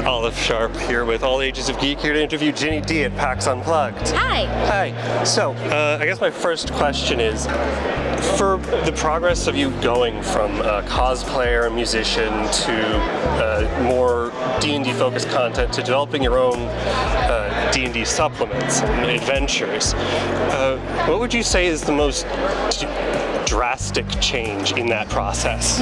Olive Sharp here with All Ages of Geek, here to interview Ginny D at PAX Unplugged. Hi. Hi. So, I guess my first question is, for the progress of you going from a cosplayer and musician to more D&D focused content to developing your own D&D supplements and adventures, what would you say is the most drastic change in that process?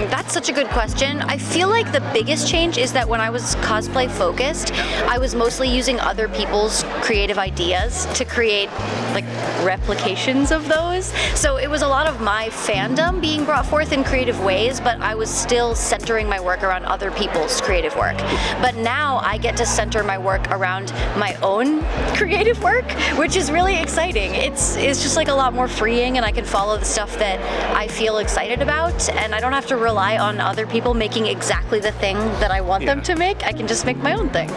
That's such a good question. I feel like the biggest change is that when I was cosplay focused, I was mostly using other people's creative ideas to create like replications of those. So it was a lot of my fandom being brought forth in creative ways, but I was still centering my work around other people's creative work. But now I get to center my work around my own creative work, which is really exciting. It's just like a lot more freeing, and I can follow the stuff that I feel excited about, and I don't have to rely on other people making exactly the thing that I want them to make. I can just make my own thing.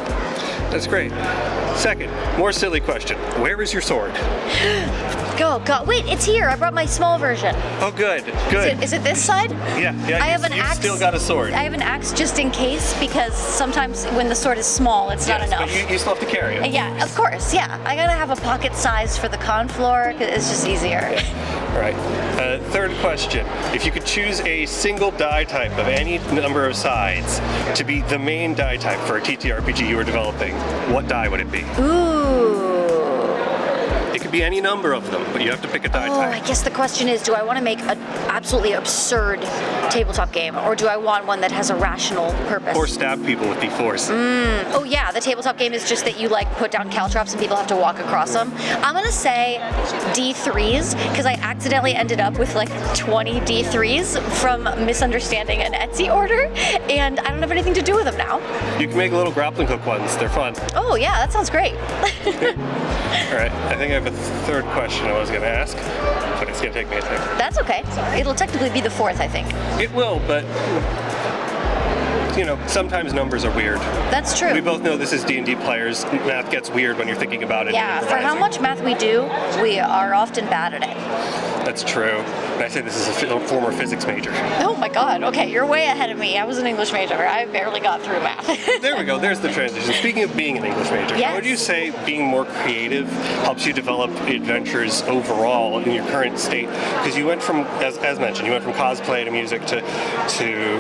That's great. Second, more silly question. Where is your sword? Oh God, wait, it's here. I brought my small version. Oh, good, good. Is it this side? Yeah. I have an axe. Still got a sword. I have an axe just in case, because sometimes when the sword is small, it's not enough. But you still have to carry it. Yeah, of course, yeah. I gotta have a pocket size for the con floor, 'cause it's just easier. Yeah. All right. Third question. If you could choose a single die type of any number of sides to be the main die type for a TTRPG you were developing, what die would it be? Ooh. It could be any number of them, but you have to pick a die type. I guess the question is, do I want to make an absolutely absurd tabletop game, or do I want one that has a rational purpose? Or stab people with D4s. Oh yeah, the tabletop game is just that you like put down caltrops and people have to walk across them. I'm gonna say D3s, because I accidentally ended up with like 20 D3s from misunderstanding an Etsy order, and I don't have anything to do with them now. You can make little grappling hook ones. They're fun. Oh yeah, that sounds great. All right, I think I have a third question I was going to ask, but it's going to take me a second. That's okay. It'll technically be the fourth, I think. It will, but sometimes numbers are weird. That's true. We both know this is D&D players. Math gets weird when you're thinking about it. Yeah, for how much math we do, we are often bad at it. That's true. And I say this is a former physics major. Oh my God, okay, you're way ahead of me. I was an English major. I barely got through math. There we go, there's the transition. Speaking of being an English major, how would you say being more creative helps you develop adventures overall in your current state? Because you went from, as mentioned, you went from cosplay to music to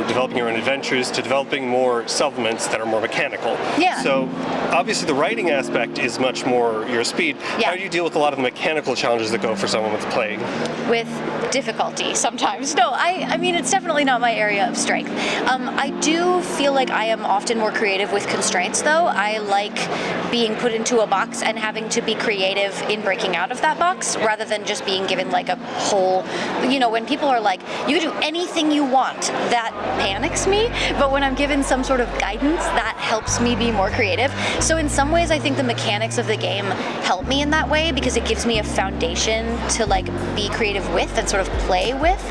developing your own adventures to developing more supplements that are more mechanical. Yeah. So obviously the writing aspect is much more your speed. Yeah. How do you deal with a lot of the mechanical challenges that go for someone with plague? With difficulty sometimes. No, I mean, it's definitely not my area of strength. I do feel like I am often more creative with constraints, though. I like being put into a box and having to be creative in breaking out of that box, rather than just being given like a whole, when people are like, you can do anything you want, that panics me. But when I'm given some sort of guidance, that helps me be more creative. So in some ways, I think the mechanics of the game help me in that way, because it gives me a foundation to like be creative with and sort of play with.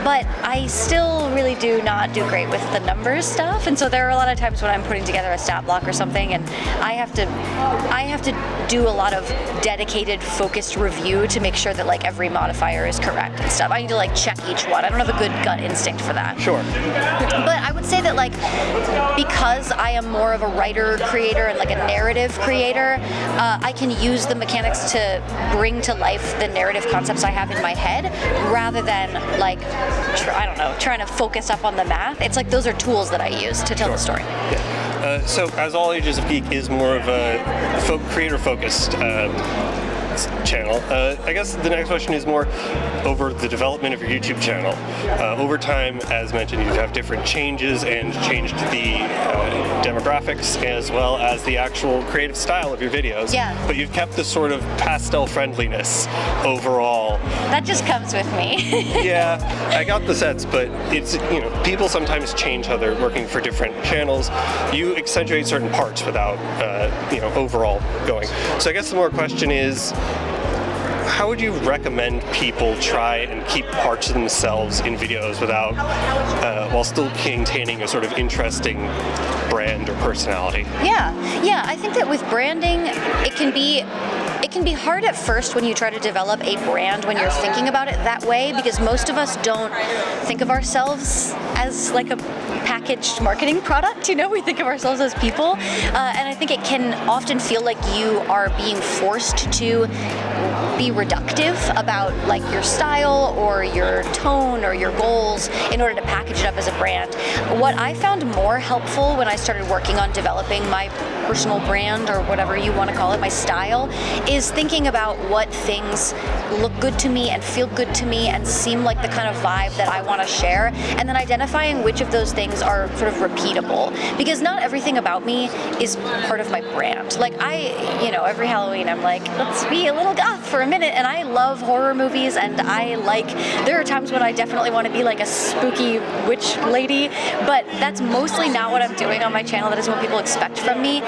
But I still really do not do great with the numbers stuff, and so there are a lot of times when I'm putting together a stat block or something, and I have to do a lot of dedicated, focused review to make sure that like every modifier is correct and stuff. I need to like check each one. I don't have a good gut instinct for that. Sure. But I would say that like, because I am more of a writer, creator, and like a narrative creator, I can use the mechanics to bring to life the narrative concepts I have in my head, rather than like, trying to focus up on the math. It's like those are tools that I use to tell the story. Yeah. So as All Ages of Geek is more of a creator-focused channel, I guess the next question is more over the development of your YouTube channel. Over time, as mentioned, you have different changes and changed the demographics as well as the actual creative style of your videos. Yeah. But you've kept the sort of pastel friendliness overall. That just comes with me. Yeah, I got the sense, but it's, people sometimes change how they're working for different channels. You accentuate certain parts without, overall going. So I guess the more question is, how would you recommend people try and keep parts of themselves in videos without, while still maintaining a sort of interesting brand or personality? Yeah, I think that with branding, it can be hard at first when you try to develop a brand when you're thinking about it that way, because most of us don't think of ourselves as like a packaged marketing product. You know, we think of ourselves as people, and I think it can often feel like you are being forced to be reductive about like your style or your tone or your goals in order to package it up as a brand. What I found more helpful when I started working on developing my personal brand, or whatever you want to call it, my style, is thinking about what things look good to me and feel good to me and seem like the kind of vibe that I want to share, and then identifying which of those things are sort of repeatable, because not everything about me is part of my brand. Like every Halloween I'm like, let's be a little goth for a minute, and I love horror movies, and there are times when I definitely want to be like a spooky witch lady, but that's mostly not what I'm doing on my channel. That is what people expect from me.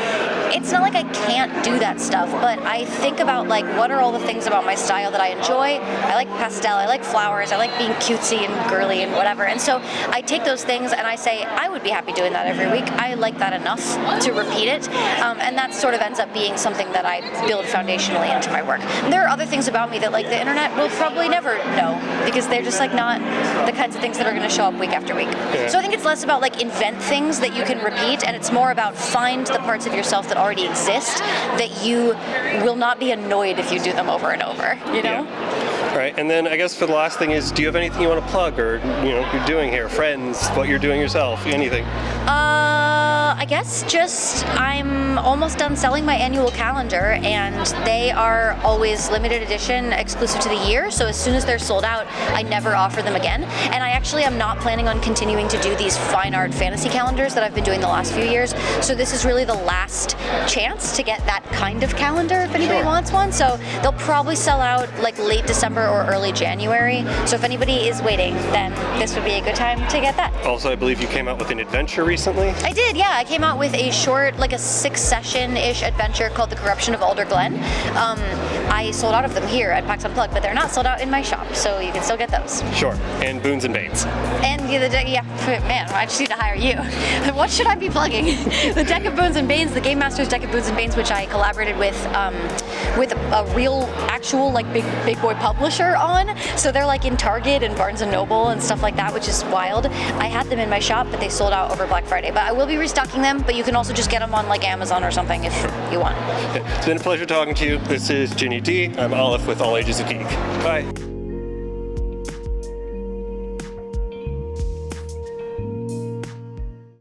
It's not like I can't do that stuff, but I think about like, what are all the things about my style that I enjoy? I like pastel, I like flowers, I like being cutesy and girly and whatever, and so I take those things and I say, I would be happy doing that every week. I like that enough to repeat it, and that sort of ends up being something that I build foundationally into my work. And there are other things about me that like the internet will probably never know, because they're just like not the kinds of things that are going to show up week after week. Yeah. So I think it's less about like invent things that you can repeat, and it's more about find the parts of yourself that already exist that you will not be annoyed if you do them over and over, you know? Yeah. All right, and then I guess for the last thing is, do you have anything you want to plug, or you're doing here, friends, what you're doing yourself, anything? I guess just I'm almost done selling my annual calendar, and they are always limited edition, exclusive to the year, so as soon as they're sold out, I never offer them again. And I actually am not planning on continuing to do these fine art fantasy calendars that I've been doing the last few years, so this is really the last chance to get that kind of calendar if anybody wants one. So they'll probably sell out like late December or early January, so if anybody is waiting, then this would be a good time to get that. Also, I believe you came out with an adventure recently? I did, yeah. I came out with a short, like a 6-session-ish adventure called The Corruption of Alder Glen. I sold out of them here at PAX Unplugged, but they're not sold out in my shop, so you can still get those. Sure, and Boons and Banes. And man, I just need to hire you. What should I be plugging? The Deck of Boons and Banes, the Game Master's Deck of Boons and Banes, which I collaborated with a real, actual, like big boy publisher on. So they're like in Target and Barnes and Noble and stuff like that, which is wild. I had them in my shop, but they sold out over Black Friday. But I will be restocking them, but you can also just get them on like Amazon or something if you want. It's been a pleasure talking to you. This is Ginny D. I'm Olive with All Ages of Geek. Bye.